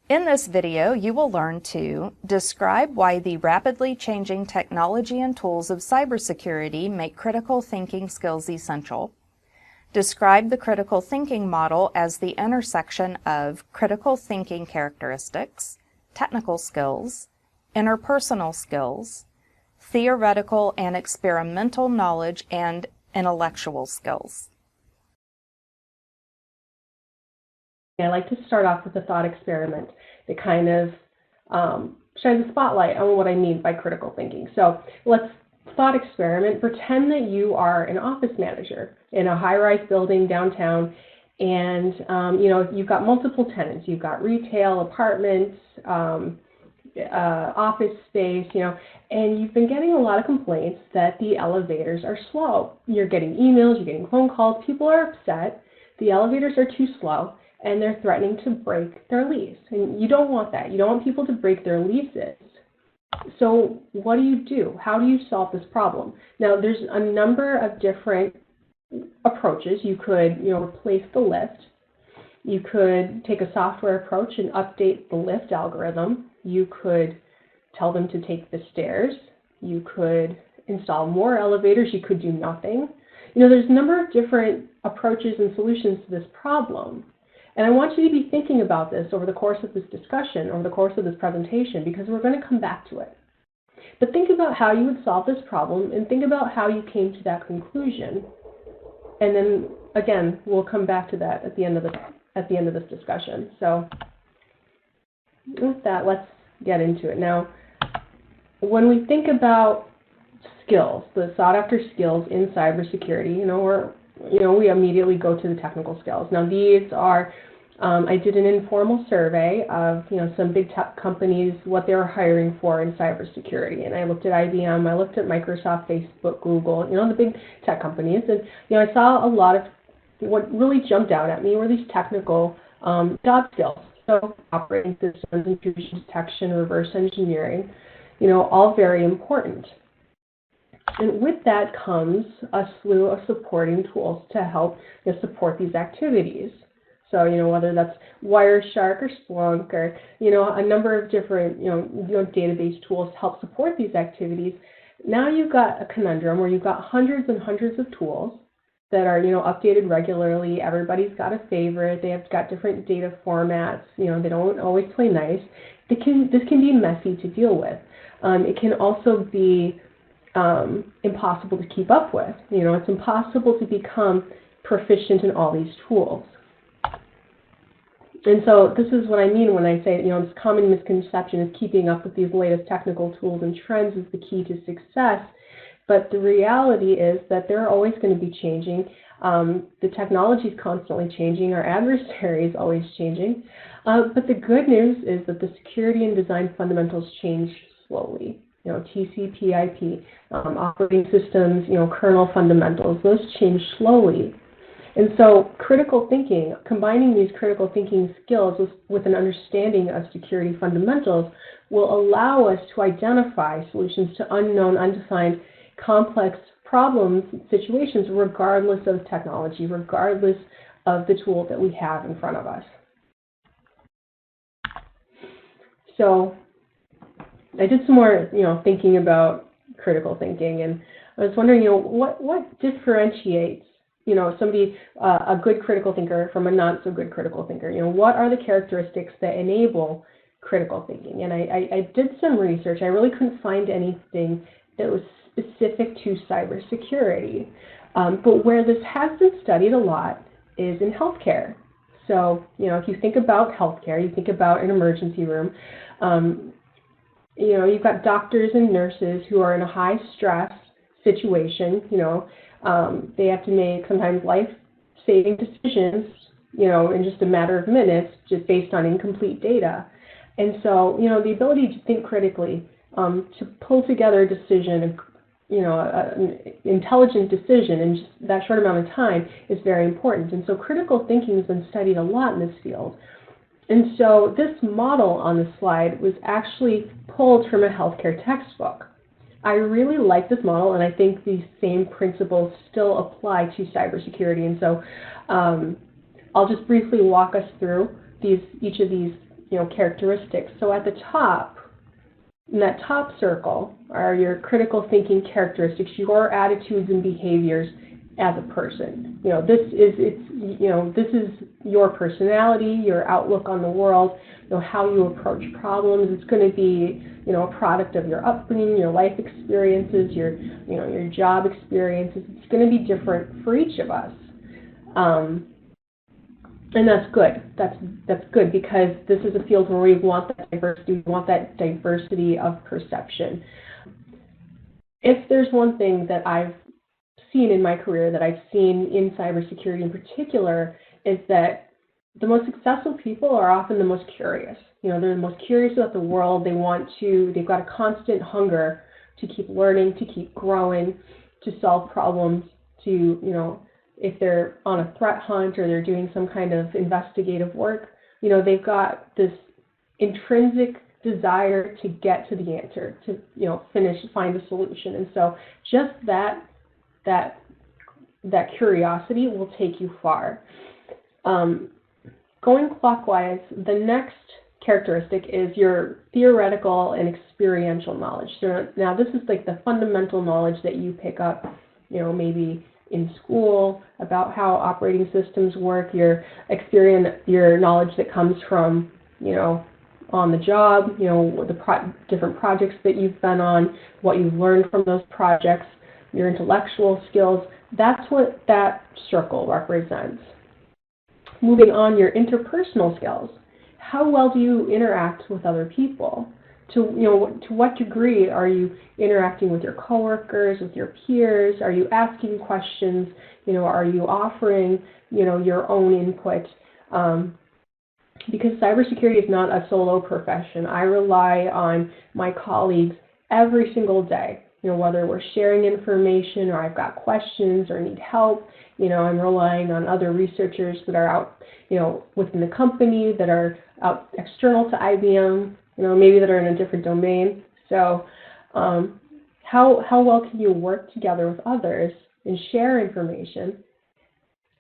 In this video, you will learn to describe why the rapidly changing technology and tools of cybersecurity make critical thinking skills essential. Describe the critical thinking model as the intersection of critical thinking characteristics, technical skills, interpersonal skills, theoretical and experimental knowledge, and intellectual skills. I like to start off with a thought experiment that kind of shines a spotlight on what I mean by critical thinking. So let's thought experiment. Pretend that you are an office manager in a high-rise building downtown, and you've got multiple tenants. You've got retail, apartments, office space, and you've been getting a lot of complaints that the elevators are slow. You're getting emails, you're getting phone calls. People are upset. The elevators are too slow, and they're threatening to break their lease. And you don't want that. You don't want people to break their leases. So what do? How do you solve this problem? Now, there's a number of different approaches. You could, replace the lift. You could take a software approach and update the lift algorithm. You could tell them to take the stairs. You could install more elevators. You could do nothing. There's a number of different approaches and solutions to this problem. And I want you to be thinking about this over the course of this discussion, over the course of this presentation, because we're going to come back to it. But think about how you would solve this problem, and think about how you came to that conclusion. And then, again, we'll come back to that at the end of this discussion. So with that, let's get into it. Now, when we think about skills, the sought-after skills in cybersecurity, we immediately go to the technical skills. Now, these are, I did an informal survey of, some big tech companies, what they were hiring for in cybersecurity. And I looked at IBM, I looked at Microsoft, Facebook, Google, the big tech companies. And, I saw a lot of, what really jumped out at me were these technical job skills. So operating systems, intrusion detection, reverse engineering, all very important. And with that comes a slew of supporting tools to help support these activities. So, whether that's Wireshark or Splunk or, a number of different, database tools to help support these activities. Now you've got a conundrum where you've got hundreds and hundreds of tools that are, updated regularly. Everybody's got a favorite. They have got different data formats. They don't always play nice. This can be messy to deal with. It can also be impossible to keep up with. It's impossible to become proficient in all these tools. And so this is what I mean when I say, this common misconception is keeping up with these latest technical tools and trends is the key to success. But the reality is that they're always going to be changing. The technology is constantly changing. Our adversary is always changing. But the good news is that the security and design fundamentals change slowly. TCP/IP, operating systems, kernel fundamentals, those change slowly. And so critical thinking, combining these critical thinking skills with an understanding of security fundamentals will allow us to identify solutions to unknown, undefined, complex problems, situations, regardless of technology, regardless of the tool that we have in front of us. So I did some more, thinking about critical thinking, and I was wondering, what differentiates, somebody, a good critical thinker from a not so good critical thinker? What are the characteristics that enable critical thinking? And I did some research. I really couldn't find anything that was specific to cybersecurity, but where this has been studied a lot is in healthcare. So, if you think about healthcare, you think about an emergency room. You've got doctors and nurses who are in a high stress situation. They have to make sometimes life-saving decisions, in just a matter of minutes, just based on incomplete data. And so, the ability to think critically, to pull together a decision, an intelligent decision in just that short amount of time is very important. And so critical thinking has been studied a lot in this field. And so this model on the slide was actually pulled from a healthcare textbook. I really like this model, and I think these same principles still apply to cybersecurity. And so I'll just briefly walk us through each of these characteristics. So at the top, in that top circle, are your critical thinking characteristics, your attitudes and behaviors as a person. This is your personality, your outlook on the world, how you approach problems. It's going to be, a product of your upbringing, your life experiences, your job experiences. It's going to be different for each of us. And that's good. That's good, because this is a field where we want that diversity. We want that diversity of perception. If there's one thing that I've seen in my career, that I've seen in cybersecurity in particular, is that the most successful people are often the most curious. They're the most curious about the world. They've got a constant hunger to keep learning, to keep growing, to solve problems, to, if they're on a threat hunt or they're doing some kind of investigative work, they've got this intrinsic desire to get to the answer, to, find a solution. And so just that curiosity will take you far. Going clockwise, the next characteristic is your theoretical and experiential knowledge. So now this is like the fundamental knowledge that you pick up, maybe in school about how operating systems work, your experience, your knowledge that comes from, on the job, the different projects that you've been on, what you've learned from those projects, your intellectual skills. That's what that circle represents. Moving on, your interpersonal skills. How well do you interact with other people? To what degree are you interacting with your coworkers, with your peers? Are you asking questions? Are you offering, your own input? Because cybersecurity is not a solo profession. I rely on my colleagues every single day. Whether we're sharing information or I've got questions or need help, I'm relying on other researchers that are out, within the company, that are out external to IBM, maybe that are in a different domain. So how well can you work together with others and share information?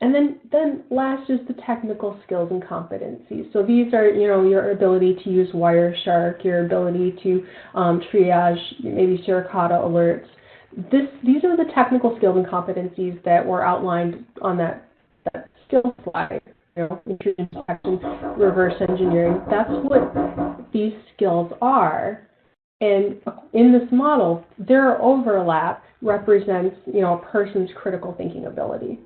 And then last is the technical skills and competencies. So these are, your ability to use Wireshark, your ability to triage maybe Suricata alerts. These are the technical skills and competencies that were outlined on that skill slide. Intrusion detection, reverse engineering. That's what these skills are. And in this model, their overlap represents, a person's critical thinking ability.